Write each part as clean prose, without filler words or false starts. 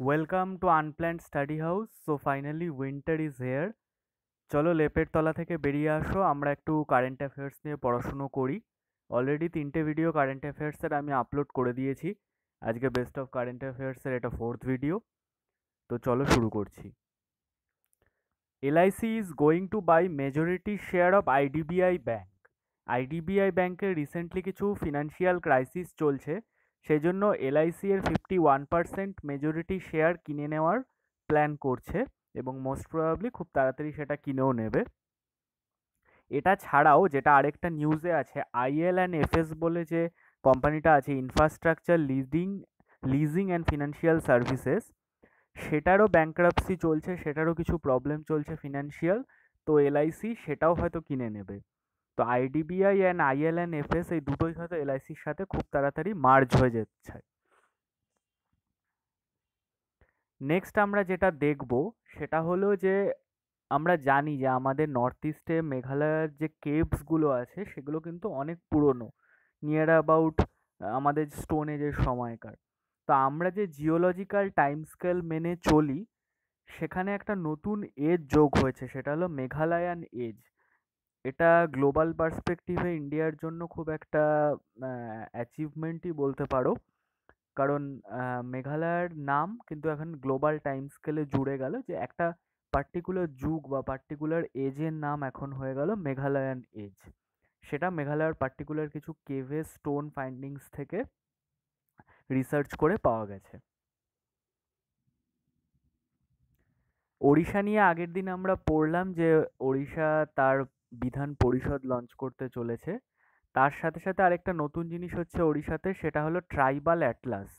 Welcome to Unplanned Study House. So finally winter is here. চলো লেপের তলা থেকে বেরিয়ে আসো, আমরা একটু কারেন্ট অ্যাফেয়ার্স নিয়ে পড়াশুনো করি। অলরেডি 3টে ভিডিও কারেন্ট অ্যাফেয়ার্সের আমি আপলোড করে দিয়েছি। আজকে বেস্ট অফ কারেন্ট অ্যাফেয়ার্সের এটা 4th ভিডিও। তো চলো শুরু করছি। LIC is going to buy majority share of IDBI Bank. IDBI ব্যাংকের রিসেন্টলি কিছু ফিনান্সিয়াল ক্রাইসিস চলছে, সেই জন্য এলআইসি এর 51% মেজরিটি শেয়ার কিনে নেওয়ার প্ল্যান করছে এবং মোস্ট প্রবাবলি খুব তাড়াতাড়ি সেটা কিনেও নেবে। এটা ছাড়াও যেটা আরেকটা নিউজে আছে, IL&FS বলে যে কোম্পানিটা আছে, infrastructure leasing and financial services, সেটারও ব্যাংক্রাপসি চলছে, সেটারও কিছু প্রবলেম চলছে ফিনান্সিয়াল। তো এলআইসি সেটাও হয়তো কিনে নেবে। তো আইডিবিআই অ্যান্ড IL&FS এই দুটোই হয়তো এলআইসির সাথে খুব তাড়াতাড়ি মার্জ হয়ে যাচ্ছে। নেক্সট আমরা যেটা দেখব সেটা হলো যে আমরা জানি যে আমাদের নর্থ ইস্টে মেঘালয়ের যে কেভসগুলো আছে সেগুলো কিন্তু অনেক পুরনো, নিয়ার অ্যাবাউট আমাদের স্টোন এজের সময়কার। তো আমরা যে জিওলজিক্যাল টাইম স্কেল মেনে চলি সেখানে একটা নতুন এজ যোগ হয়েছে, সেটা হলো মেঘালয়ান এজ। এটা গ্লোবাল পার্সপেক্টিভে ইন্ডিয়ার জন্য খুব একটা অ্যাচিভমেন্টই বলতে পারো, কারণ মেঘালয়ের নাম কিন্তু এখন গ্লোবাল টাইম স্কেলে জুড়ে গেল, যে একটা পার্টিকুলার যুগ বা পার্টিকুলার এজের নাম এখন হয়ে গেল মেঘালয়ান এজ। সেটা মেঘালয়ের পার্টিকুলার কিছু কেভে স্টোন ফাইন্ডিংস থেকে রিসার্চ করে পাওয়া গেছে। ওড়িশা নিয়ে আগের দিন আমরা পড়লাম যে ওড়িশা তার বিধান পরিষদ লঞ্চ করতে চলেছে। তার সাথে সাথে আরেকটা নতুন জিনিস হচ্ছে ওড়িশাতে, সেটা হলো ট্রাইবাল অ্যাটলাস।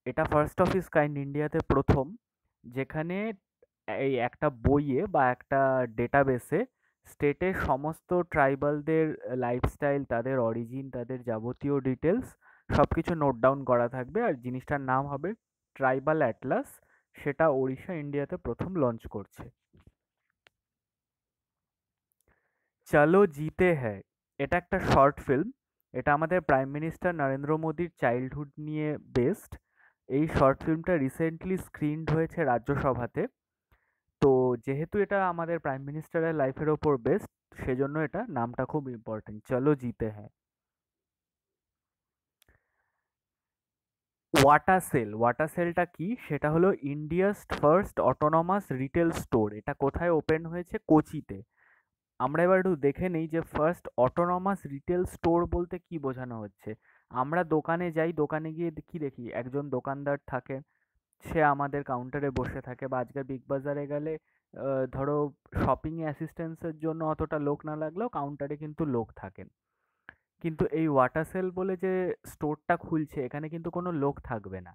এটা ফার্স্ট অফ ইস কাইন্ড ইন্ডিয়াতে প্রথম, যেখানে এই একটা বইয়ে বা একটা ডেটাবেসে স্টেটের সমস্ত ট্রাইবালদের লাইফস্টাইল, তাদের অরিজিন, তাদের যাবতীয় ডিটেলস সব কিছু নোট ডাউন করা থাকবে, আর জিনিসটার নাম হবে ট্রাইবাল অ্যাটলাস। সেটা ওড়িশা ইন্ডিয়াতে প্রথম লঞ্চ করছে। চলো জিতে হ্যায়, এটা একটা শর্ট ফিল্ম। এটা আমাদের প্রাইম মিনিস্টার নরেন্দ্র মোদীর চাইল্ডহুড নিয়ে বেসড। এই শর্ট ফিল্মটা রিসেন্টলি স্ক্রিনড হয়েছে রাজ্যসভাতে। তো যেহেতু এটা আমাদের প্রাইম মিনিস্টারের লাইফের ওপর বেসড, সেজন্য এটা নামটা খুব ইম্পর্টেন্ট, চলো জিতে হ্যায়। ওয়াটাসেলটা কি, সেটা হলো India's first autonomous retail store. এটা কোথায় ওপেন হয়েছে? কোচিতে। আমরা এবার একটু দেখে নেই যে ফার্স্ট অটোনমাস রিটেল স্টোর বলতে কি বোঝানো হচ্ছে। আমরা দোকানে যাই, দোকানে গিয়ে কি দেখি, একজন দোকানদার থাকে, সে আমাদের কাউন্টারে বসে থাকে। বা আজকের বিগ বাজারে গেলে ধরো শপিং অ্যাসিস্ট্যান্সের জন্য অতটা লোক না লাগলেও কাউন্টারে কিন্তু লোক থাকেন। কিন্তু এই ওয়াটারসেল বলে যে স্টোরটা খুলছে, এখানে কিন্তু কোনো লোক থাকবে না,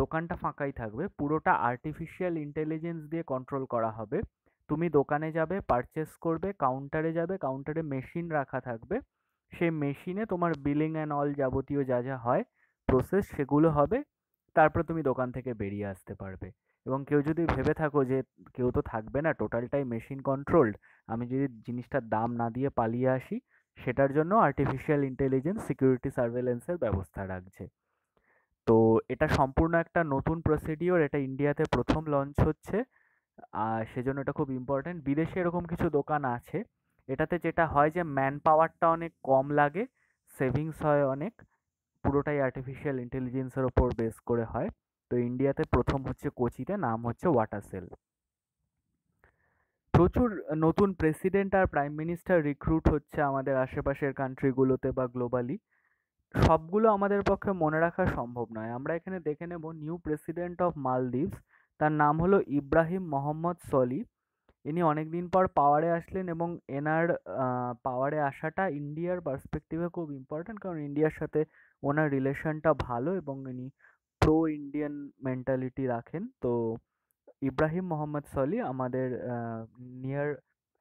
দোকানটা ফাঁকাই থাকবে, পুরোটা আর্টিফিশিয়াল ইন্টেলিজেন্স দিয়ে কন্ট্রোল করা হবে। তুমি দোকানে যাবে, পারচেস করবে, কাউন্টারে যাবে, কাউন্টারে মেশিন রাখা থাকবে, সেই মেশিনে তোমার বিলিং অ্যান্ড অল যাবতীয় যা যা হয় প্রসেস সেগুলো হবে। তারপর তুমি দোকান থেকে বেরিয়ে আসতে পারবে। এবং কেউ যদি ভেবে থাকো যে কেউ তো থাকবে না, টোটালটাই মেশিন কন্ট্রোলড, আমি যদি জিনিসটার দাম না দিয়ে পালিয়ে আসি, সেটার জন্য আর্টিফিশিয়াল ইন্টেলিজেন্স সিকিউরিটি সার্ভেলেন্সের ব্যবস্থা রাখছে। তো এটা সম্পূর্ণ একটা নতুন প্রসিডিওর, এটা ইন্ডিয়াতে প্রথম লঞ্চ হচ্ছে। আর সেজন্য এটা খুব ইম্পর্টেন্ট। বিদেশে এরকম কিছু দোকান আছে, এটাতে যেটা হয় যে ম্যান পাওয়ারটা অনেক কম লাগে, সেভিংস হয় অনেক, পুরোটাই আর্টিফিশিয়াল ইন্টেলিজেন্সের ওপর বেস করে হয়। তো ইন্ডিয়াতে প্রথম হচ্ছে কোচিতে, নাম হচ্ছে ওয়াটারসেল। প্রচুর নতুন প্রেসিডেন্ট আর প্রাইম মিনিস্টার রিক্রুট হচ্ছে আমাদের আশেপাশের কান্ট্রিগুলোতে বা গ্লোবালি। সবগুলো আমাদের পক্ষে মনে রাখা সম্ভব নয়। আমরা এখানে দেখে নেব নিউ প্রেসিডেন্ট অফ মালদ্বীপস, তার নাম হলো ইব্রাহিম মোহাম্মদ সলি। ইনি অনেকদিন পর পাওয়ারে আসলেন এবং এনার পাওয়ারে আসাটা ইন্ডিয়ার পার্সপেক্টিভে খুব ইম্পর্ট্যান্ট, কারণ ইন্ডিয়ার সাথে ওনার রিলেশনটা ভালো এবং ইনি প্রো ইন্ডিয়ান মেন্টালিটি রাখেন। তো ইব্রাহিম মোহাম্মদ সলি আমাদের নিয়ার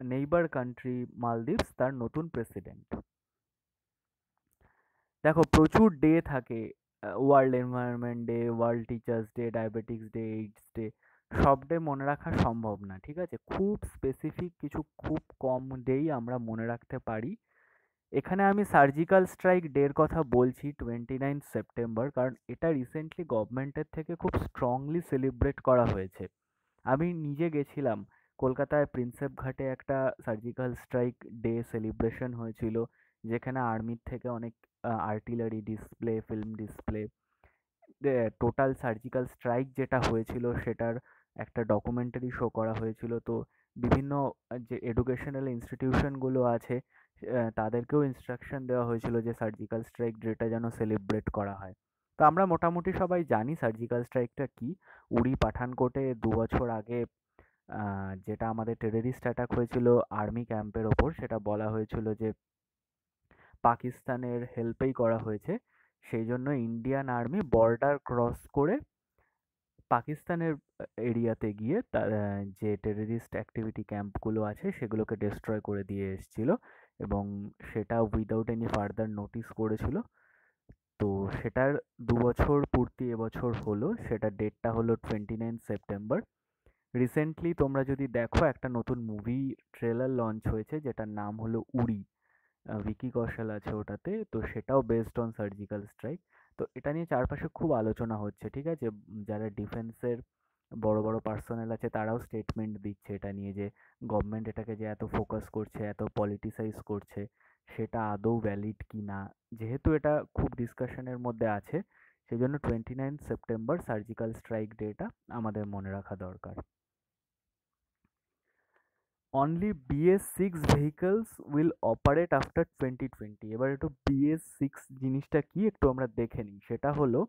নেইবার কান্ট্রি মালদ্বীপস, তার নতুন প্রেসিডেন্ট। দেখো প্রচুর ডে থাকে, world environment day, world teachers day, diabetics day, AIDS day, সব ডে মনে রাখা সম্ভব না, ঠিক আছে? খুব স্পেসিফিক কিছু খুব কম ডেই আমরা মনে রাখতে পারি। এখানে আমি সার্জিক্যাল স্ট্রাইক ডের কথা বলছি 29 সেপ্টেম্বর, কারণ এটা রিসেন্টলি গভর্নমেন্টের থেকে খুব স্ট্রংলি সেলিব্রেট করা হয়েছে। আমি নিজে গেছিলাম কলকাতায় প্রিন্সেপ ঘাটে একটা সার্জিক্যাল স্ট্রাইক ডে সেলিব্রেশন হয়েছিল, যেখানে আর্মির থেকে অনেক artillery display, film display, total surgical strike যেটা হয়েছিল সেটার একটা ডকুমেন্টারি শো করা হয়েছিল। তো বিভিন্ন যে এডুকেশনাল ইনস্টিটিউশনগুলো আছে তাদেরকেও ইনস্ট্রাকশন দেওয়া হয়েছিল যে সার্জিক্যাল স্ট্রাইক ডেটা যেন সেলিব্রেট করা হয়। তো আমরা মোটামুটি সবাই জানি সার্জিক্যাল স্ট্রাইকটা কি। উড়ি পাঠানকোটে 2 বছর আগে যেটা আমাদের টেররিস্ট অ্যাটাক হয়েছিল আর্মি ক্যাম্পের ওপর, সেটা বলা হয়েছিল যে পাকিস্তানের হেল্পেই করা হয়েছে। সেই জন্য ইন্ডিয়ান আর্মি বর্ডার ক্রস করে পাকিস্তানের এরিয়াতে গিয়ে তার যে টেররিস্ট অ্যাক্টিভিটি ক্যাম্পগুলো আছে সেগুলোকে ডেস্ট্রয় করে দিয়ে এসেছিল, এবং সেটা উইদাউট এনি ফার্দার নোটিস করেছিল। তো সেটার 2 বছর পূর্তি এবছর হলো, সেটার ডেটটা হলো 29 সেপ্টেম্বর। রিসেন্টলি তোমরা যদি দেখো একটা নতুন মুভি ট্রেলার লঞ্চ হয়েছে যেটার নাম হলো উড়ি। ভিকি কৌশল আছে ওটাতে, তো সেটাও বেসড অন সার্জিক্যাল স্ট্রাইক। তো এটা নিয়ে চারপাশে খুব আলোচনা হচ্ছে, ঠিক আছে। যারা ডিফেন্সের বড় বড় পার্সোনাল আছে তারাও স্টেটমেন্ট দিচ্ছে এটা নিয়ে যে গভর্নমেন্ট এটাকে যে এত ফোকাস করছে, এত পলিটিসাইজ করছে, সেটা আদৌ ভ্যালিড কি না। যেহেতু এটা খুব ডিসকাশনের মধ্যে আছে, সেই জন্য 29 সেপ্টেম্বর সার্জিক্যাল স্ট্রাইক ডেটা আমাদের মনে রাখা দরকার। Only BS6 vehicles will operate after 2020। এবার একটু BS6 জিনিসটা কি একটু আমরা দেখে নিই। সেটা হলো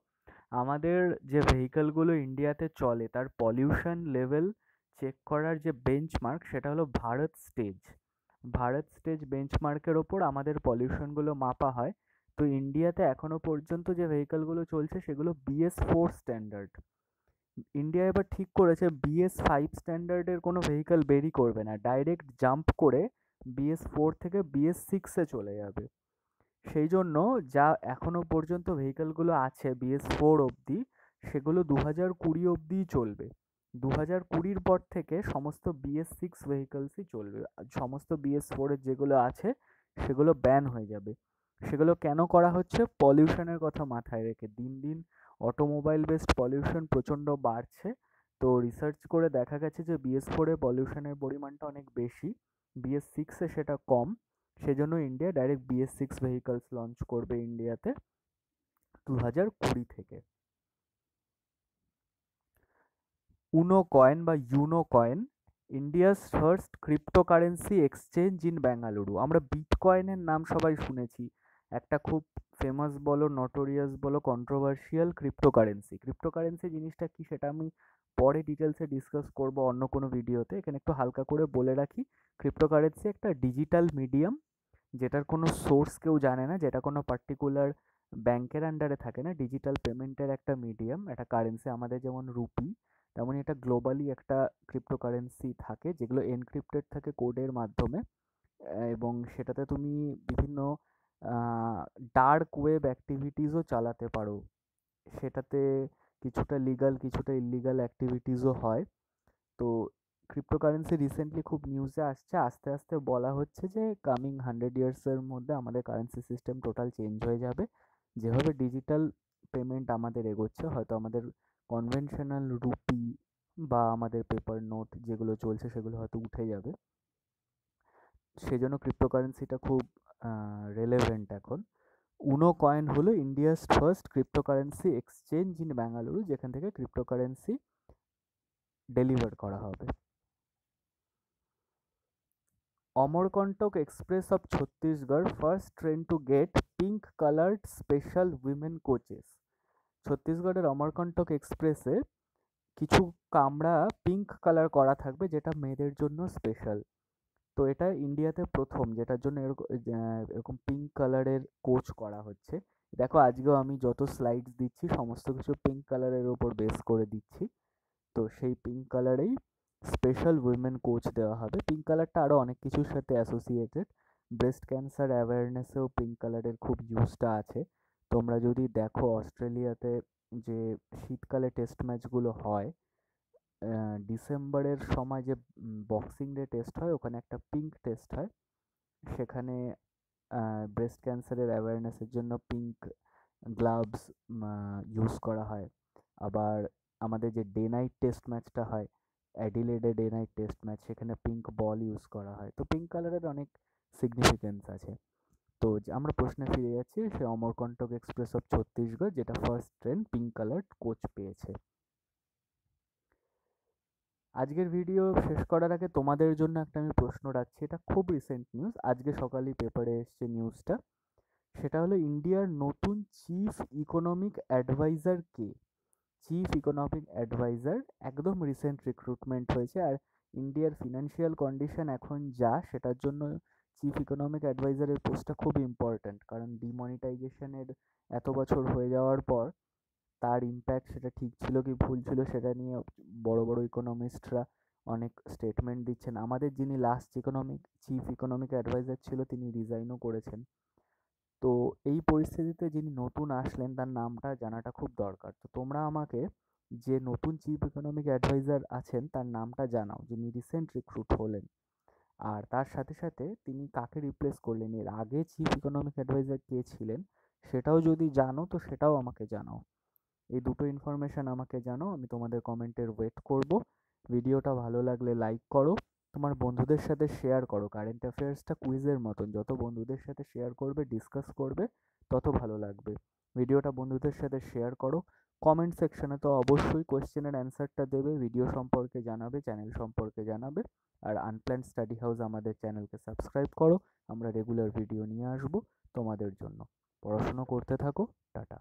আমাদের যে ভেহিকলগুলো ইন্ডিয়াতে চলে তার পলিউশন লেভেল চেক করার যে বেঞ্চমার্ক সেটা হলো ভারত স্টেজ। ভারত স্টেজ বেঞ্চমার্কের ওপর আমাদের পলিউশনগুলো মাপা হয়। তো ইন্ডিয়াতে এখনো পর্যন্ত যে ভেহিকলগুলো চলছে সেগুলো BS4 স্ট্যান্ডার্ড। ইন্ডিয়া এবার ঠিক করেছে BS5 স্ট্যান্ডার্ডের কোনো ভেহিকল বেরই করবে না, ডাইরেক্ট জাম্প করে BS4 থেকে BS6-এ চলে যাবে। সেই জন্য যা এখনো পর্যন্ত ভেহিকলগুলো আছে BS4 অবধি, সেগুলো 2020 অবধিই চলবে। 2020-র পর থেকে সমস্ত BS6 ভেহিকলসই চলবে, আর সমস্ত BS4-এর যেগুলো আছে সেগুলো ব্যান হয়ে যাবে। সেগুলো কেন করা হচ্ছে? পলিউশনের কথা মাথায় রেখে। দিন দিন অটোমোবাইল বেসড পলিউশন প্রচণ্ড বাড়ছে। তো রিসার্চ করে দেখা গেছে যে BS4-এ পলিউশনের পরিমাণটা অনেক বেশি, BS6-এ সেটা কম। সেজন্য India direct BS6 vehicles launch করবে ইন্ডিয়াতে 2020 থেকে। উনো কয়েন বা Uno coin, India's first cryptocurrency exchange in Bengaluru. আমরা বিটকয়েনের নাম সবাই শুনেছি, একটা খুব ফেমাস বলো, নটোরিয়াস বলো, কন্ট্রোভার্সিয়াল ক্রিপ্টোকারেন্সি। ক্রিপ্টোকারেন্সি জিনিসটা কি সেটা আমি পরে ডিটেলসে ডিসকাস করব অন্য কোনো ভিডিওতে। এখানে একটু হালকা করে বলে রাখি, ক্রিপ্টোকারেন্সি একটা ডিজিটাল মিডিয়াম যেটার কোনো সোর্স কেউ জানে না, যেটা কোনো পার্টিকুলার ব্যাংকের আন্ডারে থাকে না। ডিজিটাল পেমেন্টের একটা মিডিয়াম, একটা কারেন্সি। আমাদের যেমন রুপি, তেমনই এটা গ্লোবালি একটা ক্রিপ্টোকারেন্সি থাকে যেগুলো এনক্রিপ্টেড থাকে কোডের মাধ্যমে। এবং সেটাতে তুমি বিভিন্ন ডার্ক ওয়েব অ্যাক্টিভিটিসও চালাতে পারো। সেটাতে কিছুটা লিগাল কিছুটা ইললিগাল অ্যাক্টিভিটিসও হয়। তো ক্রিপ্টোকারেন্সি রিসেন্টলি খুব নিউজে আসছে, আস্তে আস্তে বলা হচ্ছে যে কামিং 100 ইয়ার্সের মধ্যে আমাদের কারেন্সি সিস্টেম টোটাল চেঞ্জ হয়ে যাবে। যেভাবে ডিজিটাল পেমেন্ট আমাদের এগোচ্ছে, হয়তো আমাদের কনভেনশনাল রুপি বা আমাদের পেপার নোট যেগুলো চলছে সেগুলো হয়তো উঠে যাবে। সেজন্য ক্রিপ্টোকারেন্সিটা খুব রেলেভেন্ট এখন। উনো কয়েন হলো India's first cryptocurrency exchange in Bengaluru, যেখান থেকে ক্রিপ্টোকারেন্সি ডেলিভার করা হবে। Amarkantak express of Chhattisgarh, first train to get pink coloured special women coaches. ছত্তিশগড়ের অমরকন্টক এক্সপ্রেসে কিছু কামরা পিঙ্ক কালার করা থাকবে, যেটা মেয়েদের জন্য স্পেশাল। তো এটা ইন্ডিয়াতে প্রথম যেটার জন্য এরকম এরকম পিঙ্ক কালারের কোচ করা হচ্ছে। দেখো আজকেও আমি যত স্লাইডস দিচ্ছি সমস্ত কিছু পিঙ্ক কালারের ওপর বেস করে দিচ্ছি। তো সেই পিঙ্ক কালারেই স্পেশাল উইমেন কোচ দেওয়া হবে। পিঙ্ক কালারটা আরও অনেক কিছুর সাথে অ্যাসোসিয়েটেড। ব্রেস্ট ক্যান্সার অ্যাওয়ারনেসেও পিঙ্ক কালারের খুব ইউজটা আছে। তোমরা যদি দেখো অস্ট্রেলিয়াতে যে শীতকালে টেস্ট ম্যাচগুলো হয়, ডিসেম্বরের সময় যে বক্সিং ডে টেস্ট হয়, ওখানে একটা পিঙ্ক টেস্ট হয়। সেখানে ব্রেস্ট ক্যান্সারের অ্যাওয়ারনেসের জন্য পিঙ্ক গ্লাভস ইউজ করা হয়। আবার আমাদের যে ডে নাইট টেস্ট ম্যাচটা হয়, অ্যাডিলেডে ডে নাইট টেস্ট ম্যাচ, সেখানে পিঙ্ক বল ইউজ করা হয়। তো পিঙ্ক কালারের অনেক সিগনিফিকেন্স আছে। তো আমরা প্রশ্নে ফিরে যাচ্ছি, সে অমরকন্টক এক্সপ্রেস অফ ছত্তিশগড় যেটা first train pink colour coach পেয়েছে। আজকের ভিডিও শেষ করার আগে তোমাদের জন্য একটা আমি প্রশ্ন রাখছি, এটা খুব রিসেন্ট নিউজ, আজকে সকালেই পেপারে এসছে নিউজটা। সেটা হলো ইন্ডিয়ার নতুন চিফ ইকোনমিক অ্যাডভাইজার কে? চিফ ইকোনমিক অ্যাডভাইজার একদম রিসেন্ট রিক্রুটমেন্ট হয়েছে। আর ইন্ডিয়ার ফিনান্সিয়াল কন্ডিশন এখন যা, সেটার জন্য চিফ ইকোনমিক অ্যাডভাইজারের পোস্টটা খুব ইম্পর্ট্যান্ট। কারণ ডিমনিটাইজেশনের এত বছর হয়ে যাওয়ার পর তার ইম্প্যাক্ট, সেটা ঠিক ছিল কি ভুল ছিল সেটা নিয়ে বড় বড় ইকোনমিস্টরা অনেক স্টেটমেন্ট দিচ্ছেন। আমাদের যিনি লাস্ট চিফ ইকোনমিক অ্যাডভাইজার ছিল, তিনি রিজাইনও করেছেন। তো এই পরিস্থিতিতে যিনি নতুন আসলেন তার নামটা জানাটা খুব দরকার। তো তোমরা আমাকে যে নতুন চিফ ইকোনমিক অ্যাডভাইজার আছেন তার নামটা জানাও, যিনি রিসেন্ট রিক্রুট হলেন। আর তার সাথে সাথে তিনি কাকে রিপ্লেস করলেন, এর আগে চিফ ইকোনমিক অ্যাডভাইজার কে ছিলেন সেটাও যদি জানো তো সেটাও আমাকে জানাও। এই দুটো ইনফরমেশন আমাকে জানাও, আমি তোমাদের কমেন্টের ওয়েট করব। ভিডিওটা ভালো লাগলে লাইক করো, তোমার বন্ধুদের সাথে শেয়ার করো। কারেন্ট অ্যাফেয়ার্সটা কুইজের মতন, যত বন্ধুদের সাথে শেয়ার করবে, ডিসকাস করবে, তত ভালো লাগবে। ভিডিওটা বন্ধুদের সাথে শেয়ার করো। কমেন্ট সেকশনে তো অবশ্যই কোয়েশ্চেনের অ্যান্সারটা দেবে, ভিডিও সম্পর্কে জানাবে, চ্যানেল সম্পর্কে জানাবে। আর আনপ্ল্যান স্টাডি হাউস আমাদের চ্যানেলকে সাবস্ক্রাইব করো, আমরা রেগুলার ভিডিও নিয়ে আসবো তোমাদের জন্য। পড়াশুনো করতে থাকো। টাটা।